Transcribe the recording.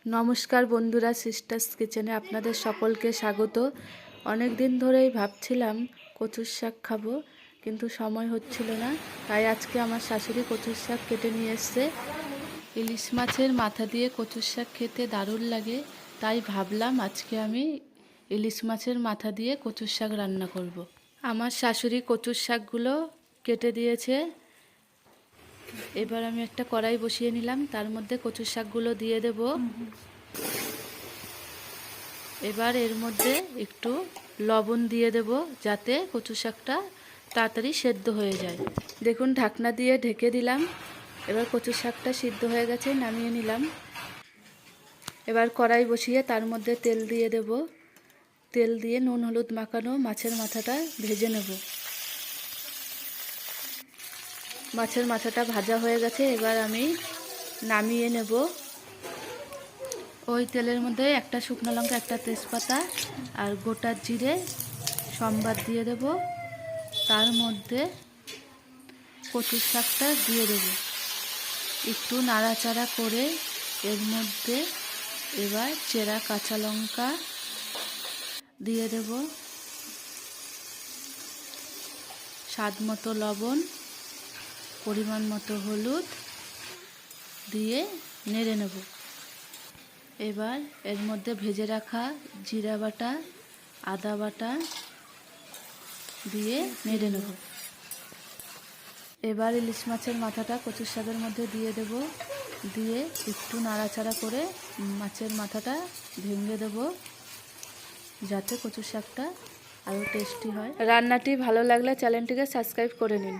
নমস্কার বন্ধুরা, সিস্টার্স কিচেনে আপনাদের সকলকে স্বাগত। অনেক দিন ধরেই ভাবছিলাম কচুর শাক খাবো, কিন্তু সময় হচ্ছিল না। তাই আজকে আমার শাশুড়ি কচুর শাক কেটে নিয়ে এসছে। ইলিশ মাছের মাথা দিয়ে কচুর শাক খেতে দারুণ লাগে, তাই ভাবলাম আজকে আমি ইলিশ মাছের মাথা দিয়ে কচুর শাক রান্না করব। আমার শাশুড়ি কচুর শাকগুলো কেটে দিয়েছে। এবার আমি একটা কড়াই বসিয়ে নিলাম, তার মধ্যে কচুর শাকগুলো দিয়ে দেব। এবার এর মধ্যে একটু লবণ দিয়ে দেব, যাতে কচু শাকটা তাড়াতাড়ি সেদ্ধ হয়ে যায়। দেখুন, ঢাকনা দিয়ে ঢেকে দিলাম। এবার কচু শাকটা সিদ্ধ হয়ে গেছে, নামিয়ে নিলাম। এবার কড়াই বসিয়ে তার মধ্যে তেল দিয়ে দেব। তেল দিয়ে নুন হলুদ মাখানো মাছের মাথাটা ভেজে নেব। মাছের মাথাটা ভাজা হয়ে গেছে, এবার আমি নামিয়ে নেব। ওই তেলের মধ্যে একটা শুকনো লঙ্কা, একটা তেজপাতা আর গোটা জিরে সম্বাদ দিয়ে দেব। তার মধ্যে কচুর শাকটা দিয়ে দেব। একটু নাড়াচাড়া করে এর মধ্যে এবার চেরা কাঁচা লঙ্কা দিয়ে দেব, স্বাদ মতো লবণ, পরিমাণ মতো হলুদ দিয়ে নেড়ে নেব। এবার এর মধ্যে ভেজে রাখা জিরা বাটা, আদা বাটা দিয়ে নেড়ে নেব। এবার ইলিশ মাছের মাথাটা কচুর শাকের মধ্যে দিয়ে দেব। দিয়ে একটু নাড়াচাড়া করে মাছের মাথাটা ভেঙে দেব, যাতে কচুর শাকটা আরও টেস্টি হয়। রান্নাটি ভালো লাগলে চ্যানেলটিকে সাবস্ক্রাইব করে নিন।